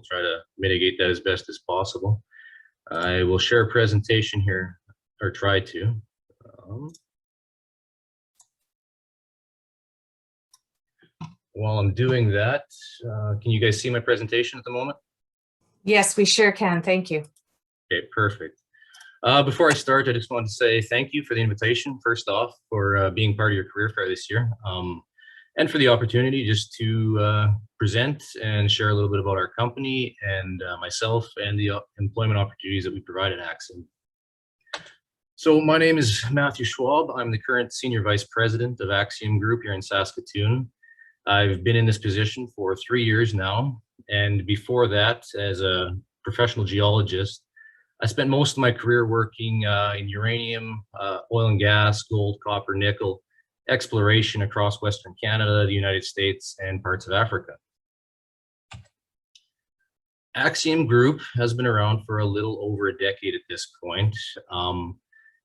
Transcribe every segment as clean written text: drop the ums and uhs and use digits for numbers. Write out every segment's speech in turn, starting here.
we'll try to mitigate that as best as possible. I will share a presentation here, or try to. While I'm doing that, can you guys see my presentation at the moment? Yes, we sure can. Thank you. Okay, perfect. Before I start, I just want to say thank you for the invitation, first off, for being part of your career fair this year, and for the opportunity just to present and share a little bit about our company and myself and the employment opportunities that we provide at AXIOM. So my name is Matthew Schwab. I'm the current Senior Vice President of AXIOM Group here in Saskatoon. I've been in this position for 3 years now, and before that, as a professional geologist, I spent most of my career working in uranium, oil and gas, gold, copper, nickel, exploration across Western Canada, the United States, and parts of Africa. AXIOM Group has been around for a little over a decade at this point.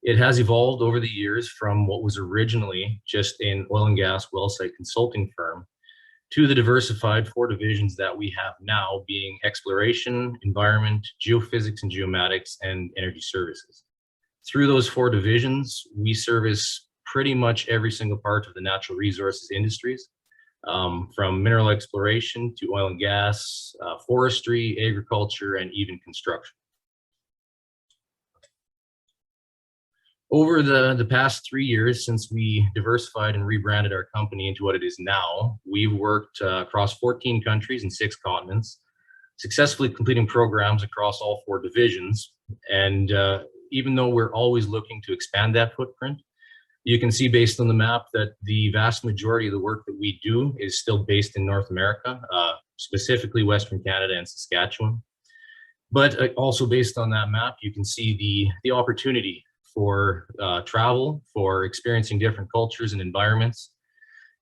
It has evolved over the years from what was originally just an oil and gas well site consulting firm to the diversified 4 divisions that we have now, being exploration, environment, geophysics and geomatics, and energy services. Through those 4 divisions, we service pretty much every single part of the natural resources industries, from mineral exploration to oil and gas, forestry, agriculture, and even construction. Over the past 3 years, since we diversified and rebranded our company into what it is now, we've worked across 14 countries and 6 continents, successfully completing programs across all 4 divisions. And even though we're always looking to expand that footprint, you can see based on the map that the vast majority of the work that we do is still based in North America, specifically Western Canada and Saskatchewan. But also based on that map, you can see the opportunity for travel, for experiencing different cultures and environments,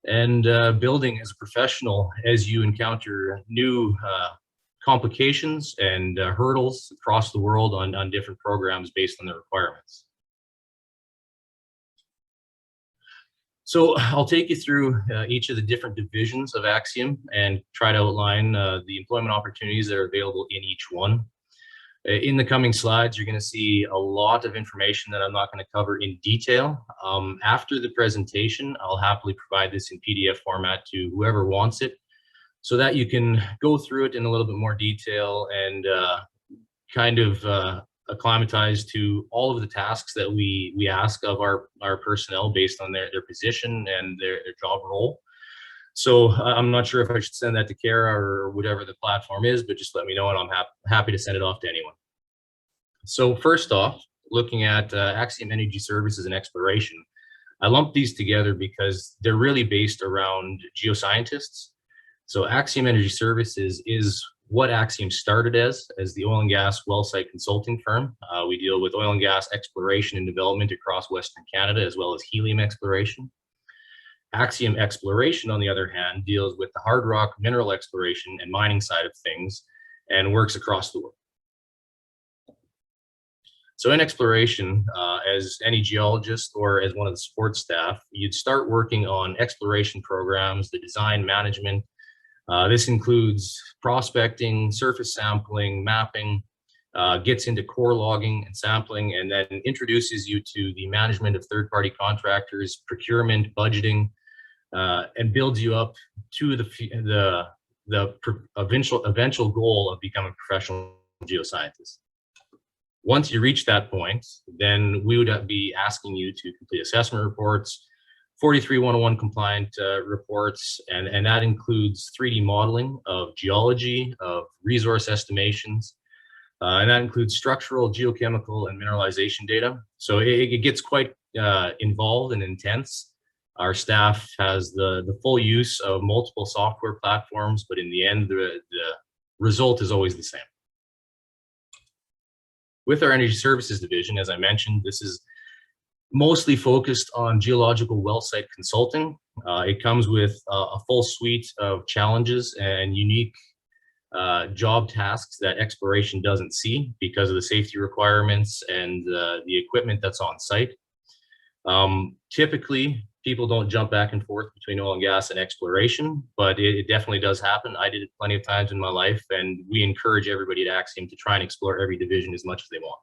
and building as a professional as you encounter new complications and hurdles across the world on different programs based on their requirements. So I'll take you through each of the different divisions of AXIOM and try to outline the employment opportunities that are available in each one. In the coming slides, you're going to see a lot of information that I'm not going to cover in detail. After the presentation, I'll happily provide this in PDF format to whoever wants it, so that you can go through it in a little bit more detail and kind of acclimatize to all of the tasks that we ask of our personnel based on their position and their job role. So I'm not sure if I should send that to Kara or whatever the platform is, but just let me know and I'm happy to send it off to anyone. So first off, looking at AXIOM Energy Services and Exploration, I lumped these together because they're really based around geoscientists. So AXIOM Energy Services is what AXIOM started as the oil and gas well site consulting firm. We deal with oil and gas exploration and development across Western Canada, as well as helium exploration. AXIOM Exploration, on the other hand, deals with the hard rock mineral exploration and mining side of things and works across the world. So in exploration, as any geologist or as one of the support staff, you'd start working on exploration programs, the design management. This includes prospecting, surface sampling, mapping, gets into core logging and sampling, and then introduces you to the management of third-party contractors, procurement, budgeting, and builds you up to the eventual goal of becoming a professional geoscientist. Once you reach that point, then we would be asking you to complete assessment reports, 43-101 compliant reports, and that includes 3D modeling of geology, of resource estimations, and that includes structural, geochemical, and mineralization data. So it gets quite involved and intense. Our staff has the full use of multiple software platforms, but in the end, the result is always the same. With our Energy Services division, as I mentioned, this is mostly focused on geological well site consulting. It comes with a full suite of challenges and unique job tasks that exploration doesn't see because of the safety requirements and the equipment that's on site. Typically, people don't jump back and forth between oil and gas and exploration, but it definitely does happen. I did it plenty of times in my life, and we encourage everybody at Axiom to try and explore every division as much as they want.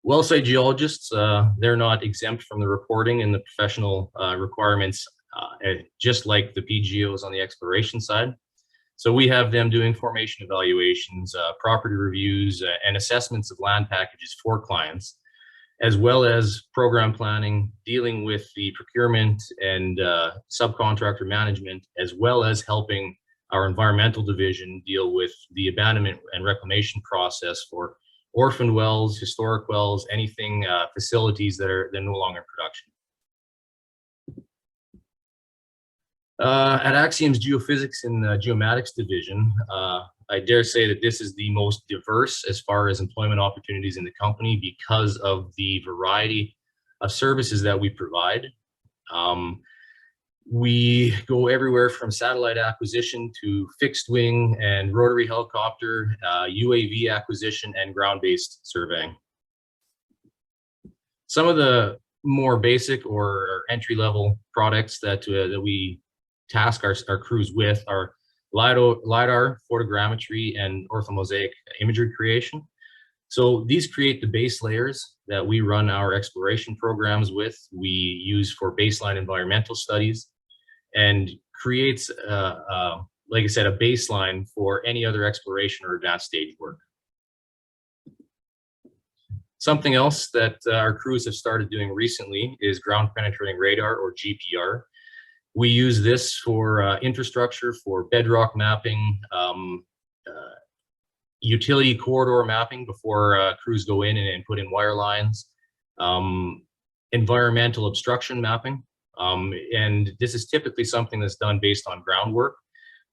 Well site geologists, they're not exempt from the reporting and the professional requirements, just like the PGOs on the exploration side. So we have them doing formation evaluations, property reviews, and assessments of land packages for clients, as well as program planning, dealing with the procurement and subcontractor management, as well as helping our environmental division deal with the abandonment and reclamation process for orphaned wells, historic wells, anything, facilities that are no longer in production. At Axiom's Geophysics and Geomatics division, I dare say that this is the most diverse as far as employment opportunities in the company because of the variety of services that we provide. We go everywhere from satellite acquisition to fixed wing and rotary helicopter, UAV acquisition, and ground-based surveying. Some of the more basic or entry-level products that we task our crews with are LiDAR, photogrammetry, and orthomosaic imagery creation. So these create the base layers that we run our exploration programs with. We use for baseline environmental studies, and creates, like I said, a baseline for any other exploration or advanced stage work. Something else that our crews have started doing recently is ground penetrating radar, or GPR. We use this for infrastructure, for bedrock mapping, utility corridor mapping before crews go in and put in wire lines, environmental obstruction mapping. And this is typically something that's done based on groundwork,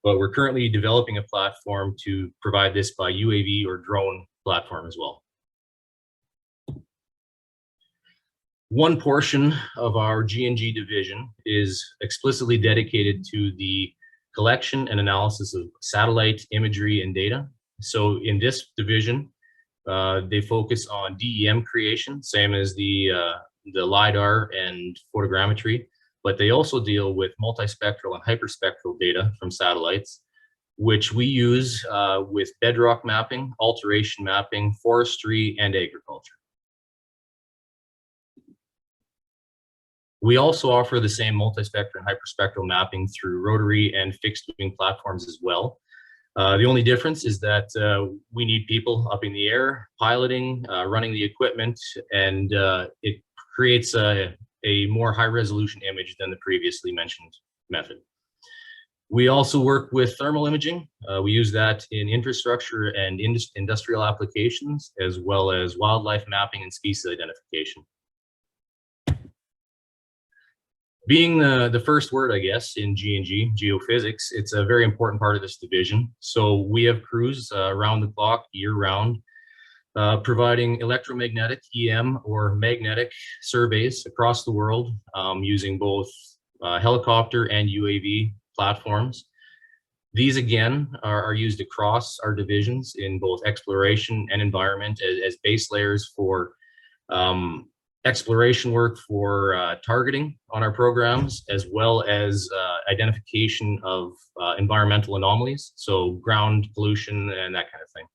but we're currently developing a platform to provide this by UAV or drone platform as well. One portion of our G&G division is explicitly dedicated to the collection and analysis of satellite imagery and data. So in this division, they focus on DEM creation, same as the LiDAR and photogrammetry, but they also deal with multispectral and hyperspectral data from satellites, which we use with bedrock mapping, alteration mapping, forestry, and agriculture. We also offer the same multispectral and hyperspectral mapping through rotary and fixed wing platforms as well. The only difference is that we need people up in the air, piloting, running the equipment, and it creates a more high resolution image than the previously mentioned method. We also work with thermal imaging. We use that in infrastructure and industrial applications, as well as wildlife mapping and species identification. Being the first word, I guess, in G&G, geophysics, it's a very important part of this division. So we have crews around the clock, year round, providing electromagnetic, EM, or magnetic surveys across the world using both helicopter and UAV platforms. These, again, are used across our divisions in both exploration and environment as base layers for exploration work for targeting on our programs, as well as identification of environmental anomalies, so ground pollution and that kind of thing.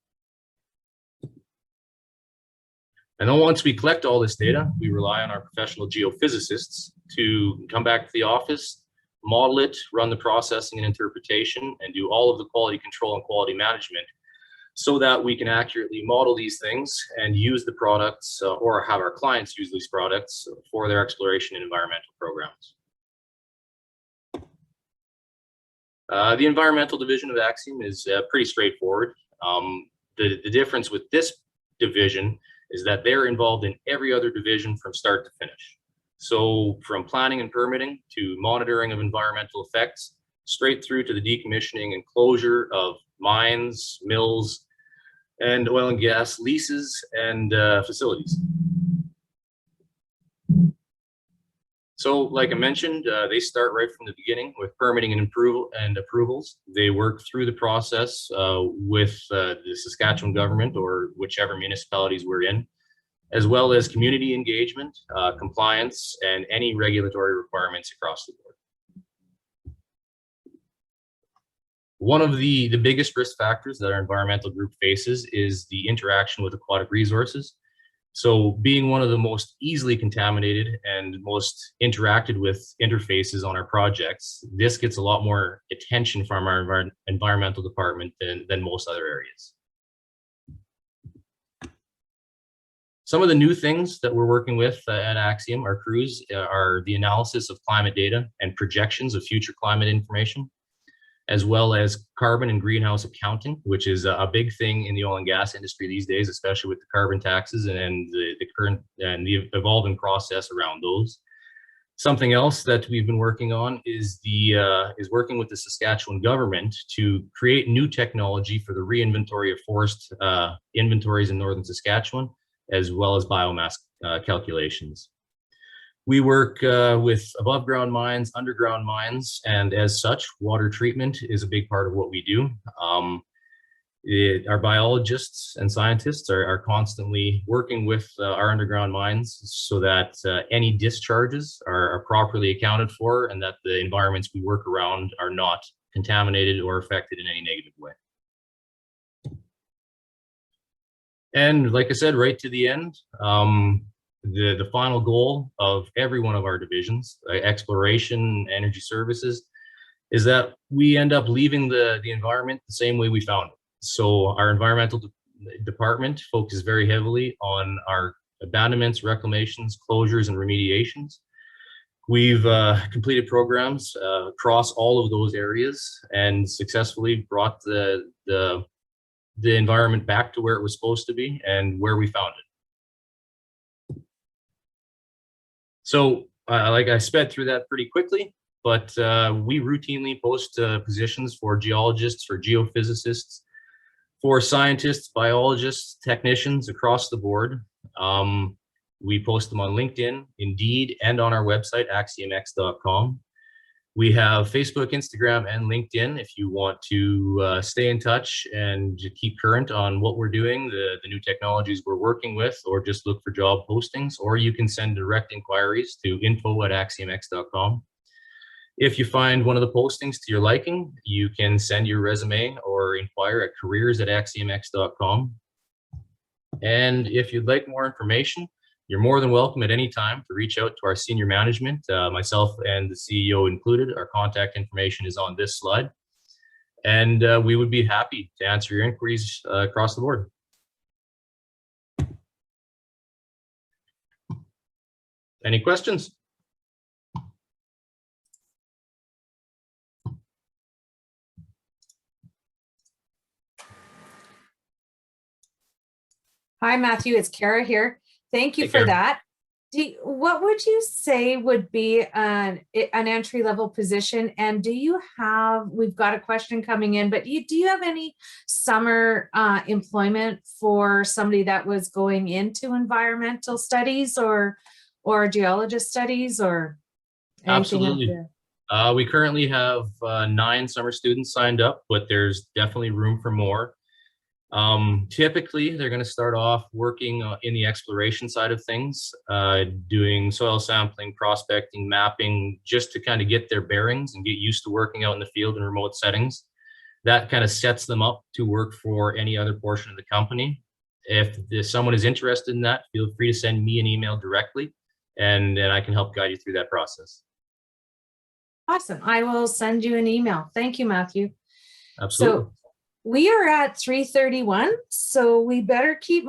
And then once we collect all this data, we rely on our professional geophysicists to come back to the office, model it, run the processing and interpretation, and do all of the quality control and quality management, so that we can accurately model these things and use the products or have our clients use these products for their exploration and environmental programs. The environmental division of Axiom is pretty straightforward. The difference with this division is that they're involved in every other division from start to finish. So from planning and permitting to monitoring of environmental effects, straight through to the decommissioning and closure of mines, mills, and oil and gas leases and facilities. So like I mentioned, they start right from the beginning with permitting and approvals. They work through the process with the Saskatchewan government or whichever municipalities we're in, as well as community engagement, compliance, and any regulatory requirements across the board. One of the biggest risk factors that our environmental group faces is the interaction with aquatic resources. So being one of the most easily contaminated and most interacted with interfaces on our projects, this gets a lot more attention from our environmental department than most other areas. Some of the new things that we're working with at AXIOM, our crews, are the analysis of climate data and projections of future climate information, as well as carbon and greenhouse accounting, which is a big thing in the oil and gas industry these days, especially with the carbon taxes and the current and the evolving process around those. Something else that we've been working on is working with the Saskatchewan government to create new technology for the re-inventory of forest inventories in northern Saskatchewan, as well as biomass calculations. We work with above ground mines, underground mines, and as such, water treatment is a big part of what we do. Our biologists and scientists are constantly working with our underground mines so that any discharges are properly accounted for and that the environments we work around are not contaminated or affected in any negative way. And like I said, right to the end, the final goal of every one of our divisions, exploration, energy services, is that we end up leaving the environment the same way we found it. So our environmental department focuses very heavily on our abandonments, reclamations, closures, and remediations. We've completed programs across all of those areas and successfully brought the environment back to where it was supposed to be and where we found it. So like I sped through that pretty quickly, but we routinely post positions for geologists, for geophysicists, for scientists, biologists, technicians across the board. We post them on LinkedIn, Indeed, and on our website, axiomx.com. We have Facebook, Instagram, and LinkedIn if you want to stay in touch and keep current on what we're doing, the new technologies we're working with, or just look for job postings, or you can send direct inquiries to info@axiomx.com. If you find one of the postings to your liking, you can send your resume or inquire at careers@axiomx.com. And if you'd like more information, you're more than welcome at any time to reach out to our senior management, myself and the CEO included. Our contact information is on this slide. And we would be happy to answer your inquiries across the board. Any questions? Hi, Matthew. It's Kara here. Thank you Hey, for Kara. that. What would you say would be an entry-level position? And do you have, we've got a question coming in, but do you have any summer employment for somebody that was going into environmental studies or geologist studies or anything? Absolutely. We currently have 9 summer students signed up, but there's definitely room for more. Typically, they're going to start off working in the exploration side of things, doing soil sampling, prospecting, mapping, just to kind of get their bearings and get used to working out in the field in remote settings. That kind of sets them up to work for any other portion of the company. If someone is interested in that, feel free to send me an email directly, and I can help guide you through that process. Awesome. I will send you an email. Thank you, Matthew. Absolutely. So we are at 3:31, so we better keep